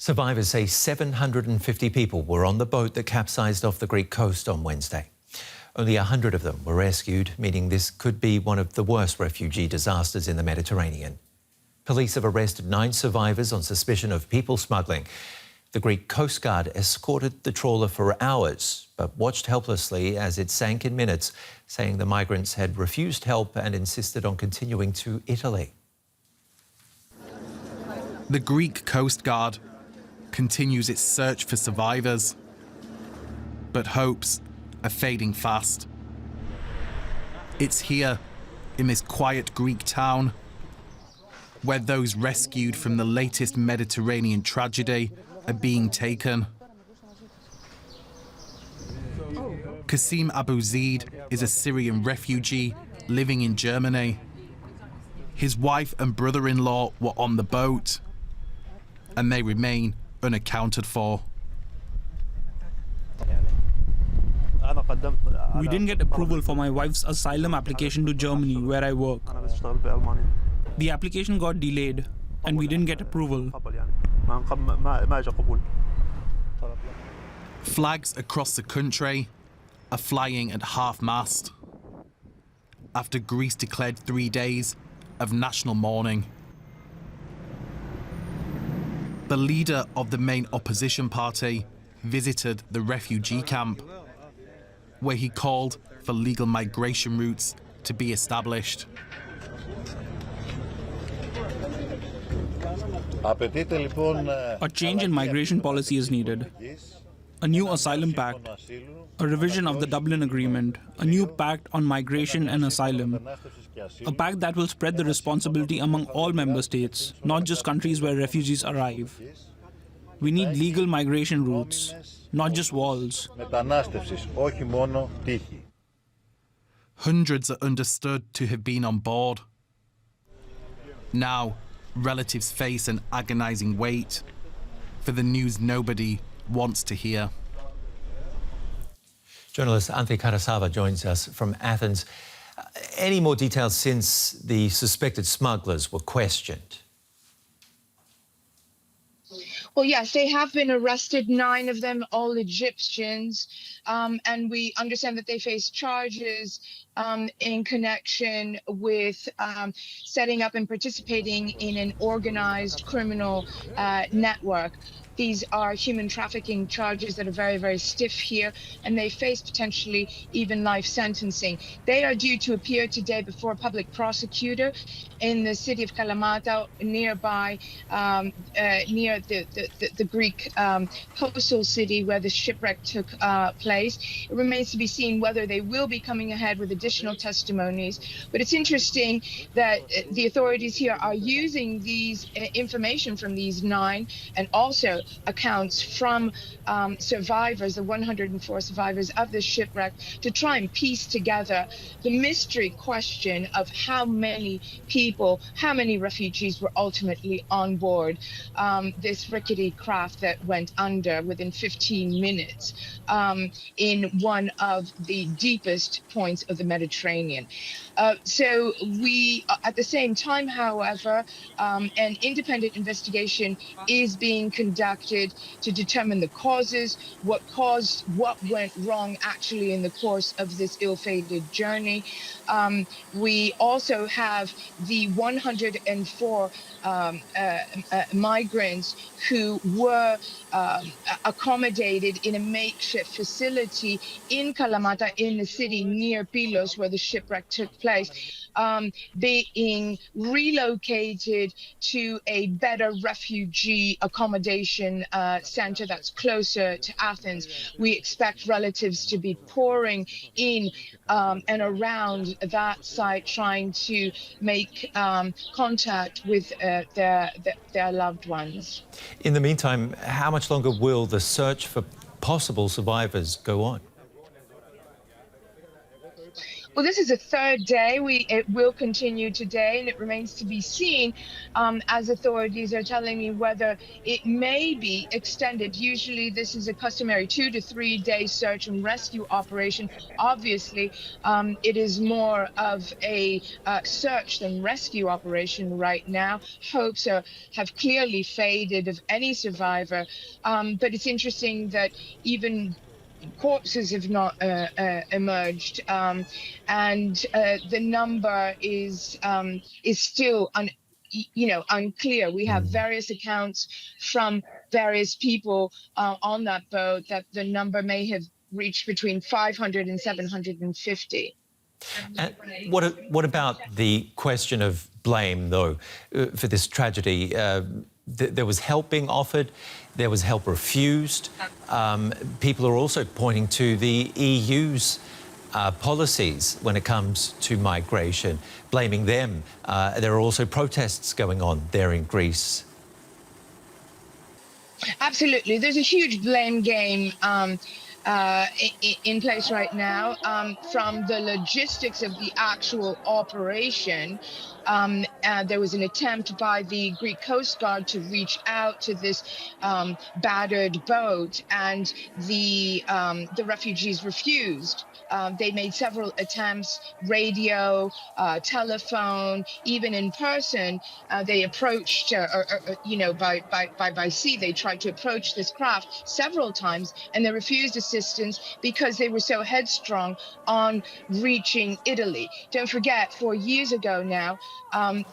Survivors say 750 people were on the boat that capsized off the Greek coast on Wednesday. Only 100 of them were rescued, meaning this could be one of the worst refugee disasters in the Mediterranean. Police have arrested 9 survivors on suspicion of people smuggling. The Greek Coast Guard escorted the trawler for hours, but watched helplessly as it sank in minutes, saying the migrants had refused help and insisted on continuing to Italy. The Greek Coast Guard continues its search for survivors, but hopes are fading fast. It's here, in this quiet Greek town, where those rescued from the latest Mediterranean tragedy are being taken. Qasim Abu Zaid is a Syrian refugee living in Germany. His wife and brother-in-law were on the boat, and they remain unaccounted for. We didn't get approval for my wife's asylum application to Germany, where I work. The application got delayed, and we didn't get approval. Flags across the country are flying at half-mast after Greece declared 3 days of national mourning. The leader of the main opposition party visited the refugee camp, where he called for legal migration routes to be established. A change in migration policy is needed. A new asylum pact, a revision of the Dublin Agreement, a new pact on migration and asylum, a pact that will spread the responsibility among all member states, not just countries where refugees arrive. We need legal migration routes, not just walls. Hundreds are understood to have been on board. Now, relatives face an agonizing wait for the news nobody wants to hear. Journalist Anthi Karasava joins us from Athens. Any more details since the suspected smugglers were questioned? Well, yes, they have been arrested, 9 of them, all Egyptians, and we understand that they face charges in connection with setting up and participating in an organized criminal network. These are human trafficking charges that are very, very stiff here, and they face potentially even life sentencing. They are due to appear today before a public prosecutor in the city of Kalamata, nearby, near the Greek coastal city where the shipwreck took place. It remains to be seen whether they will be coming ahead with additional testimonies. But it's interesting that the authorities here are using these information from these 9 and also accounts from survivors, the 104 survivors of the shipwreck, to try and piece together the mystery question of how many people, how many refugees were ultimately on board this rickety craft that went under within 15 minutes in one of the deepest points of the Mediterranean. So we, at the same time, however, an independent investigation is being conducted to determine the causes, what went wrong actually in the course of this ill-fated journey. We also have the 104 migrants who were accommodated in a makeshift facility in Kalamata, in the city near Pylos, where the shipwreck took place, being relocated to a better refugee accommodation center that's closer to Athens. We expect relatives to be pouring in and around that site, trying to make contact with their loved ones. In the meantime, how much longer will the search for possible survivors go on? Well, this is the third day. It will continue today, and it remains to be seen as authorities are telling me whether it may be extended. Usually, this is a customary 2 to 3 day search and rescue operation. Obviously, it is more of a search than rescue operation right now. Hopes have clearly faded of any survivor, but it's interesting that even corpses have not emerged, and the number is still unclear. We have various accounts from various people on that boat that the number may have reached between 500 and 750. What about the question of blame, though, for this tragedy? There was help being offered, there was help refused. People are also pointing to the EU's policies when it comes to migration, blaming them. There are also protests going on there in Greece. Absolutely. There's a huge blame game in place right now, from the logistics of the actual operation. There was an attempt by the Greek Coast Guard to reach out to this battered boat, and the refugees refused. They made several attempts, radio, telephone, even in person. They approached, by sea. They tried to approach this craft several times, and they refused assistance because they were so headstrong on reaching Italy. Don't forget, 4 years ago now,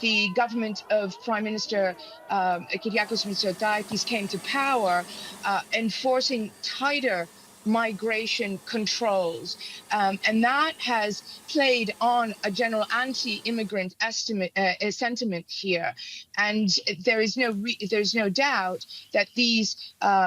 the government of Prime Minister Kyriakos Mitsotakis came to power, enforcing tighter migration controls, and that has played on a general anti-immigrant sentiment here. And there's no doubt that these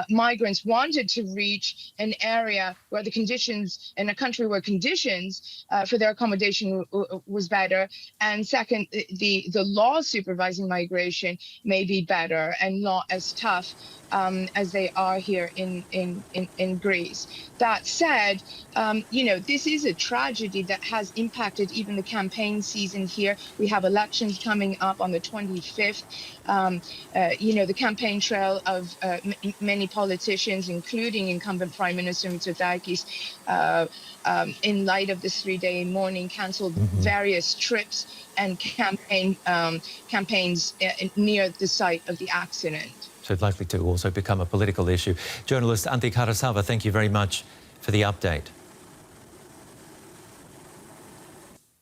migrants wanted to reach an area where the conditions, in a country where conditions for their accommodation was better, and second, the laws supervising migration may be better and not as tough as they are here in Greece. That said, this is a tragedy that has impacted even the campaign season here. We have elections coming up on the 25th. The campaign trail of many politicians, including incumbent Prime Minister Mitsotakis, in light of this 3-day mourning, cancelled various trips and campaigns near the site of the accident. So it's likely to also become a political issue. Journalist Antti Karasava, thank you very much for the update.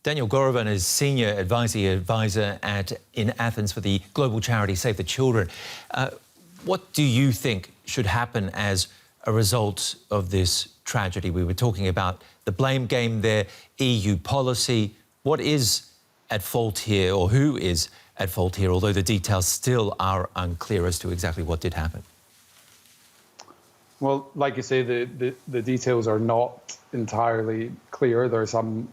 Daniel Gorovan is Senior Advisor in Athens for the global charity Save the Children. What do you think should happen as a result of this tragedy? We were talking about the blame game there, EU policy. What is at fault here, or who is at fault here, although the details still are unclear as to exactly what did happen? Well, like you say, the details are not entirely clear. There's some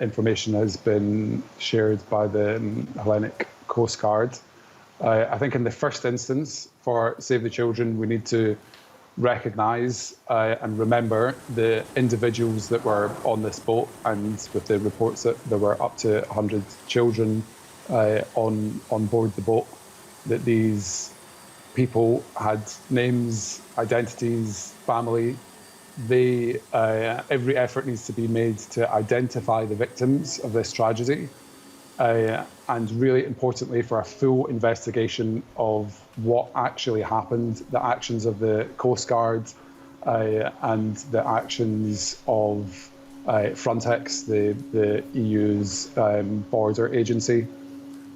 information has been shared by the Hellenic Coast Guard. I think in the first instance, for Save the Children, we need to recognise and remember the individuals that were on this boat, and with the reports that there were up to 100 children on board the boat, that these people had names, identities, family. Every effort needs to be made to identify the victims of this tragedy, and really importantly, for a full investigation of what actually happened, the actions of the Coast Guard and the actions of Frontex, the EU's border agency.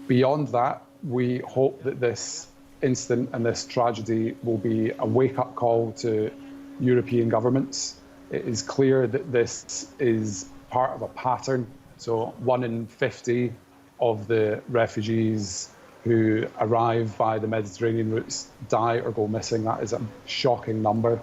Beyond that, we hope that this incident and this tragedy will be a wake-up call to European governments. It is clear that this is part of a pattern. So 1 in 50 of the refugees who arrive by the Mediterranean routes die or go missing. That is a shocking number.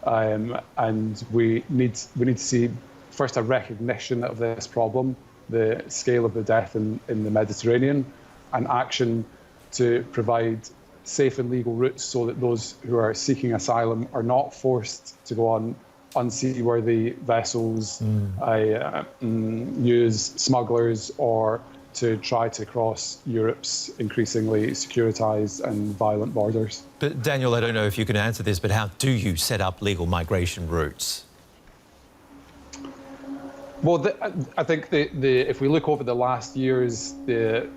And we need to see first a recognition of this problem, the scale of the death in the Mediterranean, and action to provide safe and legal routes so that those who are seeking asylum are not forced to go on unseaworthy vessels, use smugglers, or to try to cross Europe's increasingly securitized and violent borders. But Daniel, I don't know if you can answer this, but how do you set up legal migration routes? Well, I think if we look over the last years, the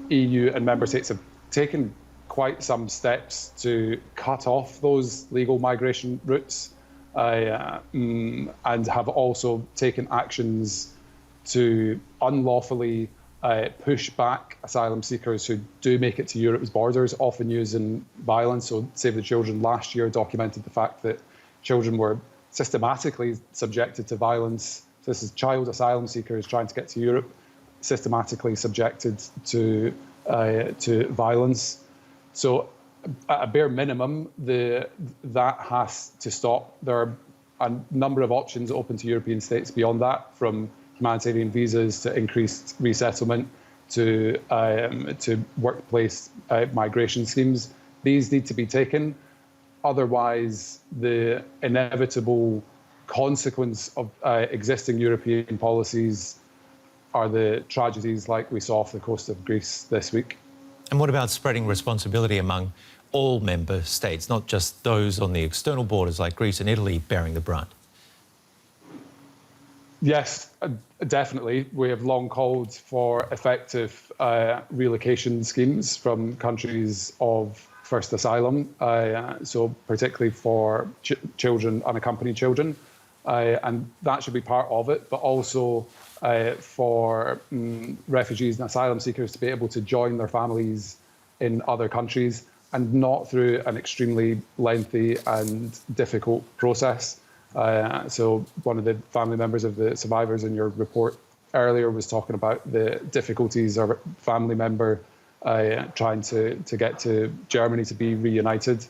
EU and member states have taken quite some steps to cut off those legal migration routes, and have also taken actions to unlawfully push back asylum seekers who do make it to Europe's borders, often using violence. So Save the Children last year documented the fact that children were systematically subjected to violence. So this is child asylum seekers trying to get to Europe, systematically subjected to violence. So at a bare minimum, that has to stop. There are a number of options open to European states beyond that, from humanitarian visas to increased resettlement to workplace migration schemes. These need to be taken. Otherwise, the inevitable consequence of existing European policies are the tragedies like we saw off the coast of Greece this week. And what about spreading responsibility among all member states, not just those on the external borders like Greece and Italy bearing the brunt? Yes, definitely. We have long called for effective relocation schemes from countries of first asylum, so particularly for children, unaccompanied children, and that should be part of it, but also for refugees and asylum seekers to be able to join their families in other countries, and not through an extremely lengthy and difficult process. So one of the family members of the survivors in your report earlier was talking about the difficulties of a family member trying to get to Germany to be reunited.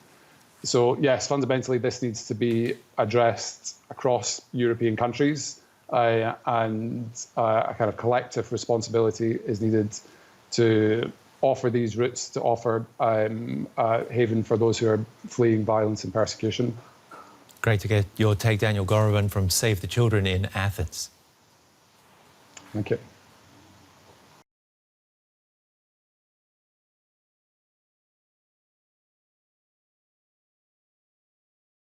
So yes, fundamentally this needs to be addressed across European countries, and a kind of collective responsibility is needed to offer these routes, to offer haven for those who are fleeing violence and persecution. Great to get your take, Daniel Gorovan from Save the Children in Athens. Thank you.